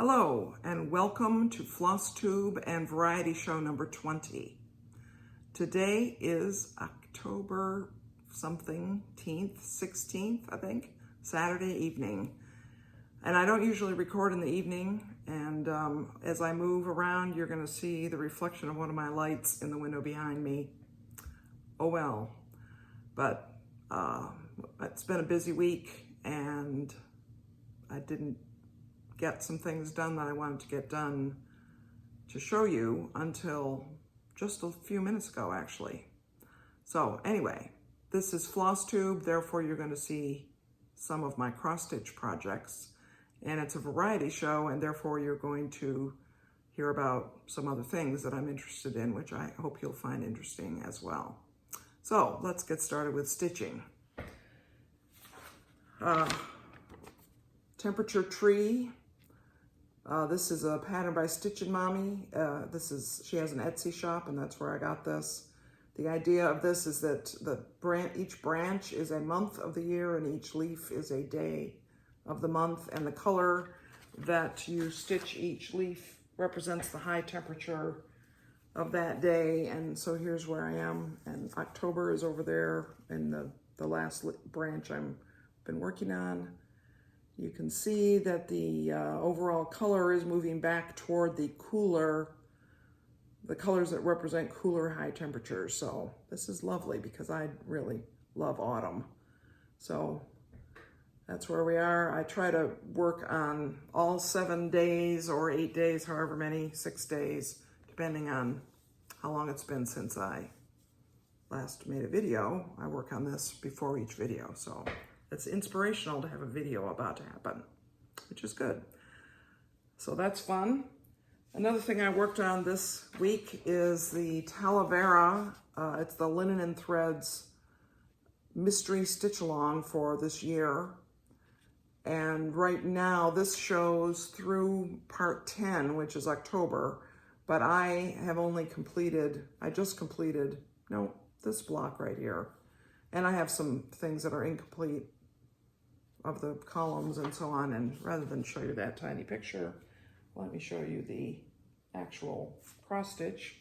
Hello and welcome to Flosstube and Variety Show number 20. Today is October something, 16th, I think, Saturday evening. And I don't usually record in the evening, and as I move around, you're gonna see the reflection of one of my lights in the window behind me. Oh well, but it's been a busy week and I didn't get some things done that I wanted to get done to show you until just a few minutes ago, actually. So anyway, this is Flosstube, therefore you're going to see some of my cross-stitch projects, and it's a variety show, and therefore you're going to hear about some other things that I'm interested in, which I hope you'll find interesting as well. So let's get started with stitching. Temperature tree. This is a pattern by StitchinMommy. She has an Etsy shop, and that's where I got this. The idea of this is that each branch is a month of the year and each leaf is a day of the month, and the color that you stitch each leaf represents the high temperature of that day. And so here's where I am, and October is over there in the last branch I've been working on. You can see that the overall color is moving back toward the colors that represent cooler high temperatures. So this is lovely because I really love autumn. So that's where we are. I try to work on all 7 days or 8 days, however many, 6 days, depending on how long it's been since I last made a video. I work on this before each video, so it's inspirational to have a video about to happen, which is good. So that's fun. Another thing I worked on this week is the Talavera. It's the Linen and Threads mystery stitch along for this year. And right now this shows through part 10, which is October, but I just completed this block right here. And I have some things that are incomplete of the columns and so on, and rather than show you that tiny picture, let me show you the actual cross stitch.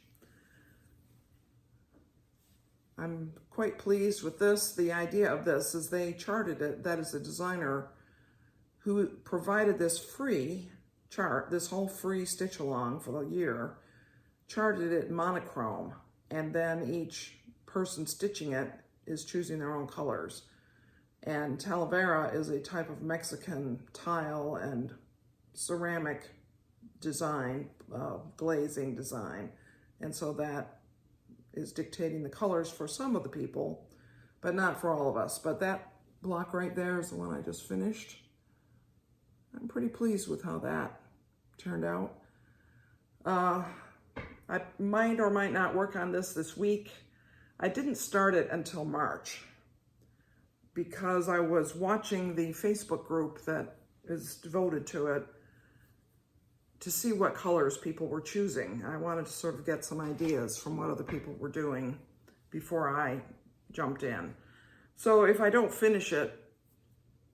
I'm quite pleased with this. The idea of this is they charted it, that is the designer who provided this free chart, this whole free stitch along for the year, charted it monochrome, and then each person stitching it is choosing their own colors. And Talavera is a type of Mexican tile and ceramic design, glazing design. And so that is dictating the colors for some of the people, but not for all of us. But that block right there is the one I just finished. I'm pretty pleased with how that turned out. I might or might not work on this week. I didn't start it until March because I was watching the Facebook group that is devoted to it to see what colors people were choosing. I wanted to sort of get some ideas from what other people were doing before I jumped in. So if I don't finish it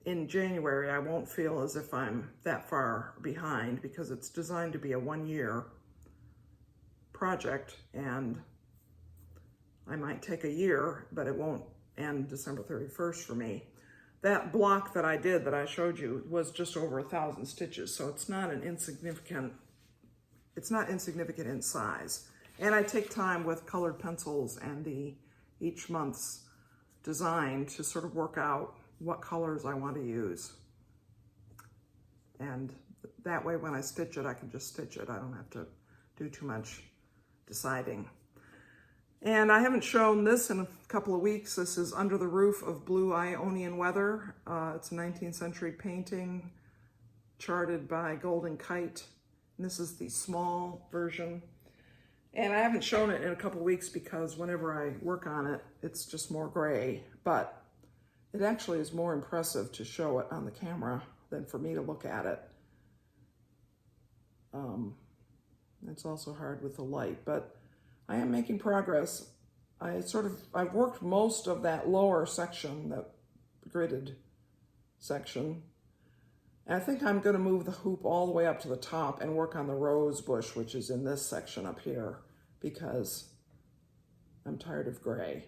in January, I won't feel as if I'm that far behind because it's designed to be a 1-year project, and I might take a year, but it won't end December 31st for me. That block that I did, that I showed you, was just over 1,000 stitches, so it's not insignificant in size. And I take time with colored pencils and each month's design to sort of work out what colors I want to use. And that way when I stitch it, I can just stitch it. I don't have to do too much deciding. And I haven't shown this in a couple of weeks. This is Under the Roof of Blue Ionian Weather. It's a 19th century painting charted by Kite. And this is the small version. And I haven't shown it in a couple of weeks because whenever I work on it, it's just more gray. But it actually is more impressive to show it on the camera than for me to look at it. It's also hard with the light, but I am making progress. I've worked most of that lower section, that gridded section, And I think I'm going to move the hoop all the way up to the top and work on the rose bush, which is in this section up here, because I'm tired of gray.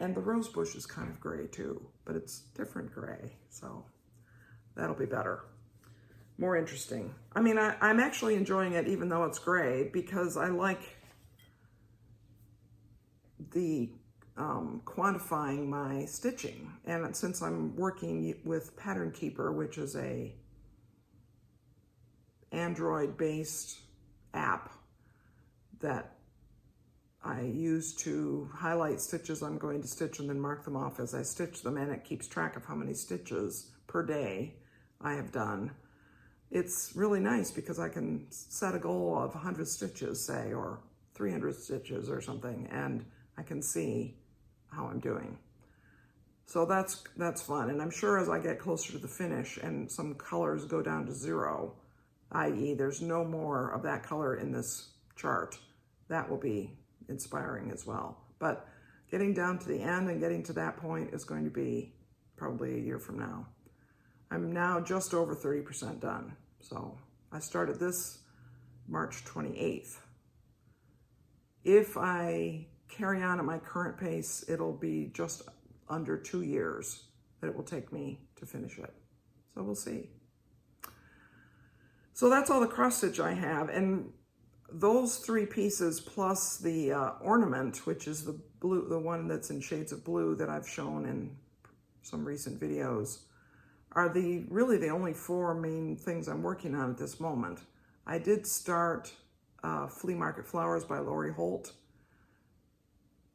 And the rose bush is kind of gray too, but it's different gray, so that'll be better. More interesting. I mean, I'm actually enjoying it even though it's gray, because I like the quantifying my stitching. And since I'm working with Pattern Keeper, which is a Android-based app that I use to highlight stitches I'm going to stitch and then mark them off as I stitch them, and it keeps track of how many stitches per day I have done. It's really nice because I can set a goal of 100 stitches, say, or 300 stitches or something, and I can see how I'm doing. So that's fun. And I'm sure as I get closer to the finish and some colors go down to 0, i.e. there's no more of that color in this chart, that will be inspiring as well. But getting down to the end and getting to that point is going to be probably a year from now. I'm now just over 30% done. So I started this March 28th. If I carry on at my current pace, it'll be just under 2 years that it will take me to finish it. So we'll see. So that's all the cross stitch I have. And those 3 pieces plus the ornament, which is the blue, the one that's in shades of blue that I've shown in some recent videos, are really the only 4 main things I'm working on at this moment. I did start Flea Market Flowers by Lori Holt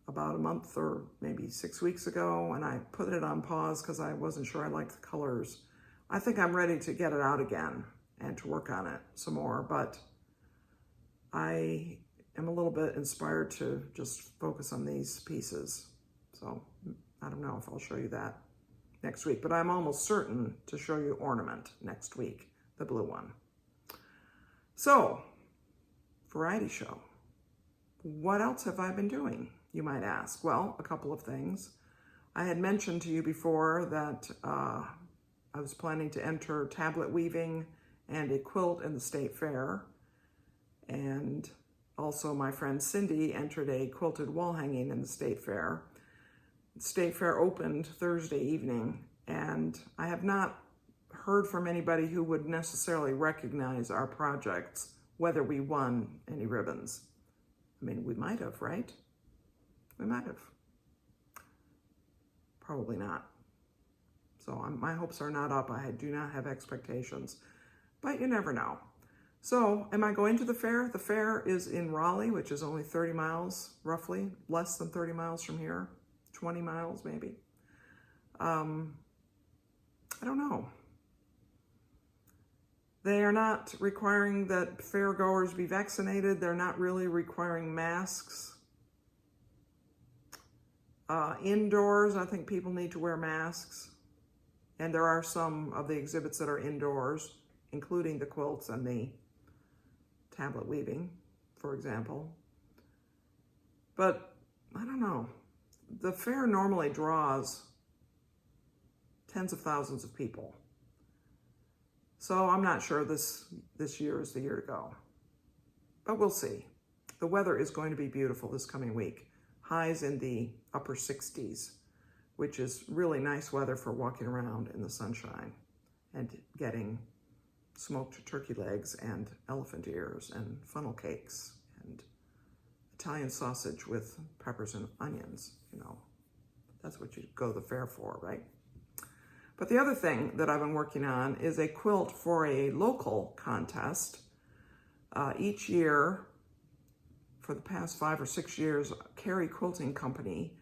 about a month or maybe 6 weeks ago, and I put it on pause because I wasn't sure I liked the colors. I think I'm ready to get it out again and to work on it some more, but I am a little bit inspired to just focus on these pieces. So I don't know if I'll show you that next week, but I'm almost certain to show you ornament next week, the blue one. So, variety show. What else have I been doing, you might ask? Well, a couple of things. I had mentioned to you before that I was planning to enter tablet weaving and a quilt in the State Fair. And also my friend Cindy entered a quilted wall hanging in the State Fair. The State Fair opened Thursday evening, and I have not heard from anybody who would necessarily recognize our projects, whether we won any ribbons. I mean, we might have, right? We might have. Probably not. So my hopes are not up. I do not have expectations, but you never know. So am I going to the fair? The fair is in Raleigh, which is only 30 miles, roughly, less than 30 miles from here, 20 miles maybe. I don't know. They are not requiring that fair goers be vaccinated. They're not really requiring masks. Indoors, I think people need to wear masks. And there are some of the exhibits that are indoors, including the quilts and the tablet weaving, for example. But I don't know. The fair normally draws tens of thousands of people. So I'm not sure this year is the year to go. But we'll see. The weather is going to be beautiful this coming week. Highs in the upper 60s, which is really nice weather for walking around in the sunshine and getting smoked turkey legs and elephant ears and funnel cakes and Italian sausage with peppers and onions. You know, that's what you go to the fair for, right? But the other thing that I've been working on is a quilt for a local contest. Each year, for the past 5 or 6 years, Cary Quilting Company,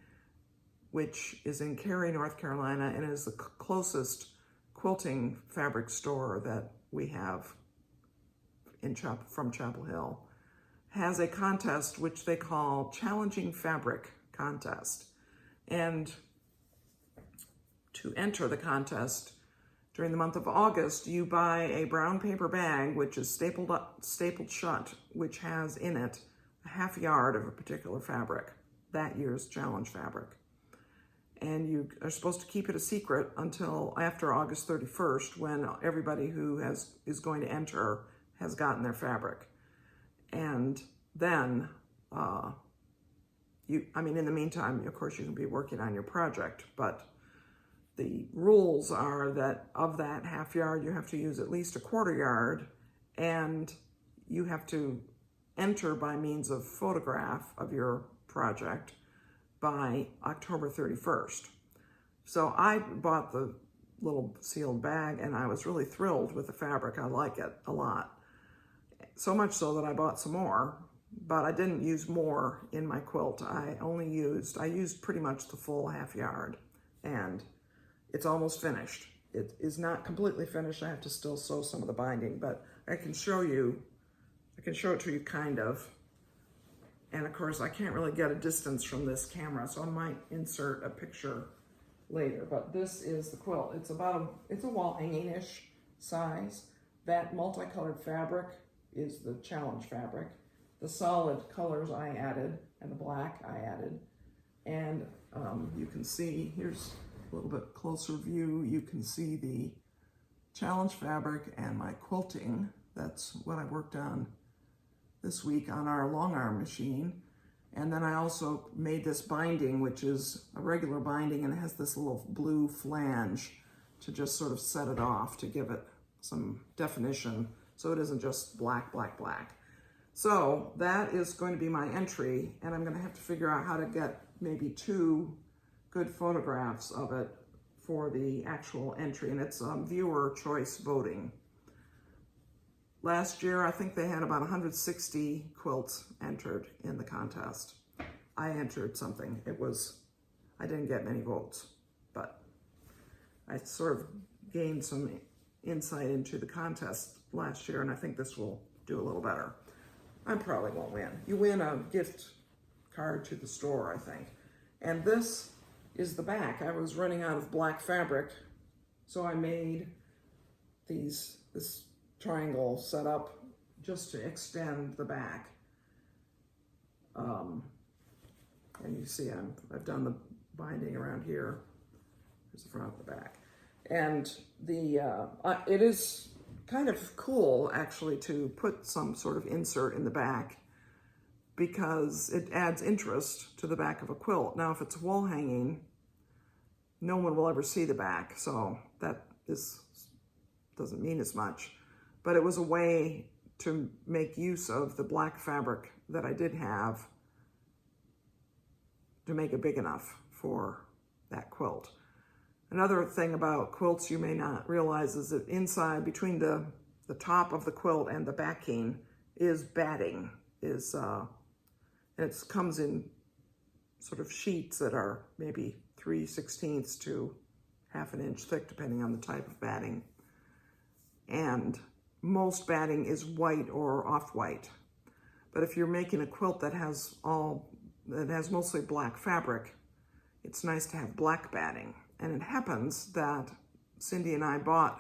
which is in Cary, North Carolina, and is the closest quilting fabric store that we have from Chapel Hill, has a contest which they call Challenging Fabric Contest. And to enter the contest during the month of August, you buy a brown paper bag, which is stapled shut, which has in it a half yard of a particular fabric, that year's challenge fabric. and you are supposed to keep it a secret until after August 31st, when everybody who is going to enter has gotten their fabric. And then, in the meantime, of course, you can be working on your project, but the rules are that of that half yard, you have to use at least a quarter yard, and you have to enter by means of photograph of your project by October 31st. So I bought the little sealed bag, and I was really thrilled with the fabric. I like it a lot. So much so that I bought some more, but I didn't use more in my quilt. I used pretty much the full half yard, and it's almost finished. It is not completely finished. I have to still sew some of the binding, but I can show it to you kind of. And of course, I can't really get a distance from this camera, so I might insert a picture later. But this is the quilt. It's a wall hanging-ish size. That multicolored fabric is the challenge fabric. The solid colors I added, and the black I added. And you can see, here's a little bit closer view. You can see the challenge fabric and my quilting. That's what I worked on this week on our long arm machine. And then I also made this binding, which is a regular binding, and it has this little blue flange to just sort of set it off, to give it some definition, so it isn't just black, black, black. So that is going to be my entry, and I'm going to have to figure out how to get maybe 2 good photographs of it for the actual entry, and it's viewer choice voting. Last year, I think they had about 160 quilts entered in the contest. I entered something. I didn't get many votes, but I sort of gained some insight into the contest last year, and I think this will do a little better. I probably won't win. You win a gift card to the store, I think. And this is the back. I was running out of black fabric, so I made this triangle set up just to extend the back. And you see I've done the binding around here. Here's the front and the back. And it is kind of cool, actually, to put some sort of insert in the back, because it adds interest to the back of a quilt. Now, if it's wall hanging, no one will ever see the back, so that doesn't mean as much. But it was a way to make use of the black fabric that I did have to make it big enough for that quilt. Another thing about quilts you may not realize is that inside, between the top of the quilt and the backing, is batting. And it comes in sort of sheets that are maybe 3/16 to ½ an inch thick, depending on the type of batting. And most batting is white or off-white. But if you're making a quilt that has mostly black fabric, it's nice to have black batting. And it happens that Cindy and I bought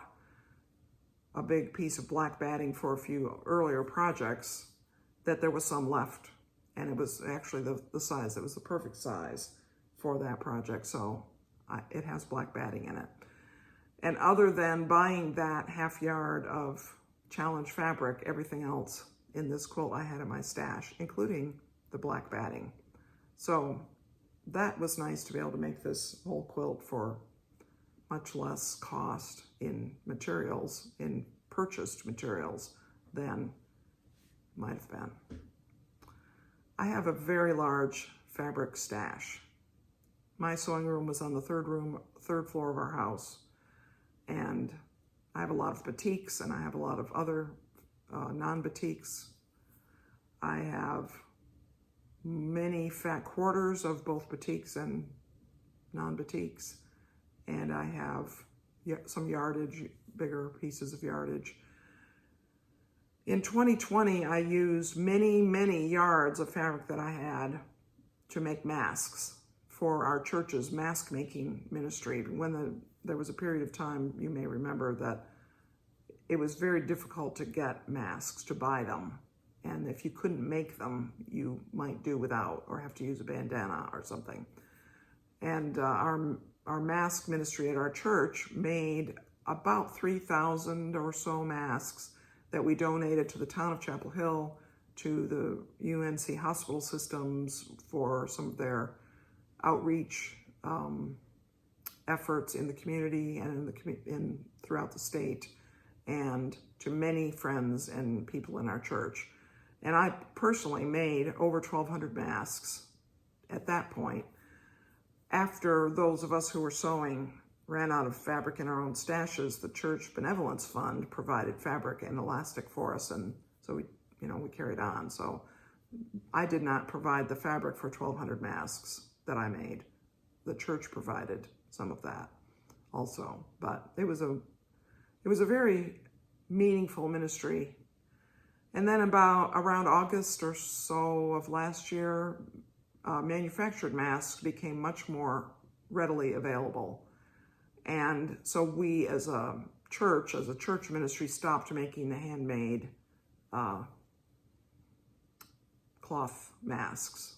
a big piece of black batting for a few earlier projects, that there was some left. And it was actually the size, it was the perfect size for that project. So it has black batting in it. And other than buying that ½ yard of challenge fabric, everything else in this quilt I had in my stash, including the black batting. So that was nice to be able to make this whole quilt for much less cost in materials, in purchased materials, than might have been. I have a very large fabric stash. My sewing room was on the third floor of our house, and I have a lot of batiks, and I have a lot of other non-batiks. I have many fat quarters of both batiks and non-batiks, and I have some yardage, bigger pieces of yardage. In 2020, I used many, many yards of fabric that I had to make masks for our church's mask making ministry. When there was a period of time, you may remember, that it was very difficult to get masks, to buy them. And if you couldn't make them, you might do without, or have to use a bandana or something. And our mask ministry at our church made about 3,000 or so masks that we donated to the town of Chapel Hill, to the UNC hospital systems for some of their outreach efforts in the community and throughout the state, and to many friends and people in our church. And I personally made over 1,200 masks at that point, after those of us who were sewing ran out of fabric in our own stashes. The church benevolence fund provided fabric and elastic for us, and so we carried on. So I did not provide the fabric for 1,200 masks that I made. The church provided some of that also, but it was a very meaningful ministry. And then around August or so of last year, manufactured masks became much more readily available. And so we as a church ministry, stopped making the handmade cloth masks.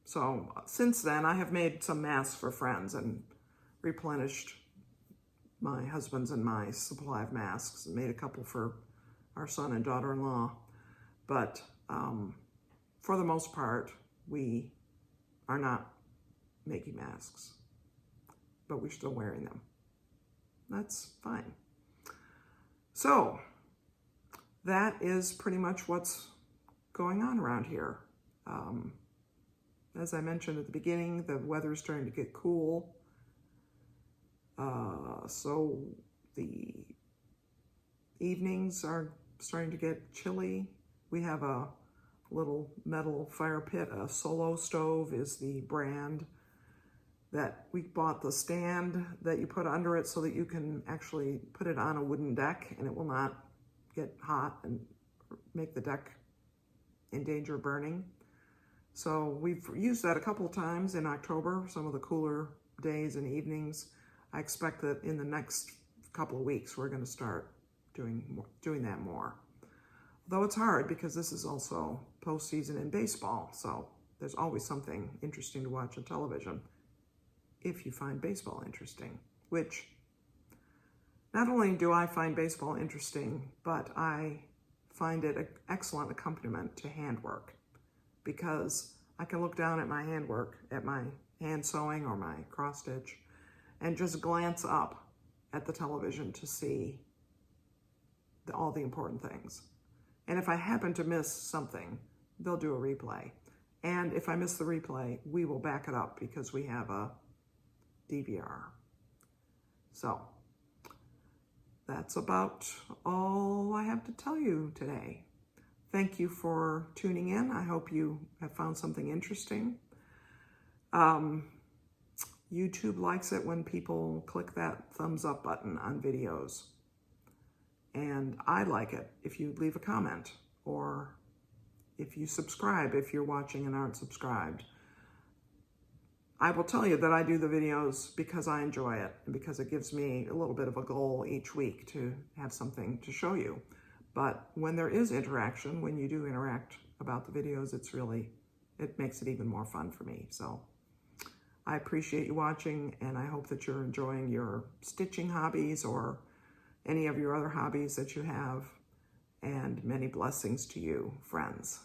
So since then, I have made some masks for friends and replenished my husband's and my supply of masks, and made a couple for our son and daughter-in-law. But for the most part, we are not making masks, but we're still wearing them. That's fine. So that is pretty much what's going on around here. As I mentioned at the beginning, the weather is starting to get cool. So the evenings are starting to get chilly. We have a little metal fire pit. A Solo stove is the brand that we bought. The stand that you put under it so that you can actually put it on a wooden deck and it will not get hot and make the deck in danger of burning. So we've used that a couple of times in October, some of the cooler days and evenings. I expect that in the next couple of weeks, we're going to start doing that more. Though it's hard because this is also postseason in baseball, so there's always something interesting to watch on television if you find baseball interesting, which not only do I find baseball interesting, but I find it an excellent accompaniment to handwork, because I can look down at my handwork, at my hand sewing or my cross stitch, and just glance up at the television to see all the important things. And if I happen to miss something, they'll do a replay. And if I miss the replay, we will back it up because we have a DVR. So that's about all I have to tell you today. Thank you for tuning in. I hope you have found something interesting. YouTube likes it when people click that thumbs up button on videos. And I like it if you leave a comment, or if you subscribe if you're watching and aren't subscribed. I will tell you that I do the videos because I enjoy it and because it gives me a little bit of a goal each week to have something to show you. But when there is interaction, when you do interact about the videos, it makes it even more fun for me. So I appreciate you watching, and I hope that you're enjoying your stitching hobbies or any of your other hobbies that you have, and many blessings to you, friends.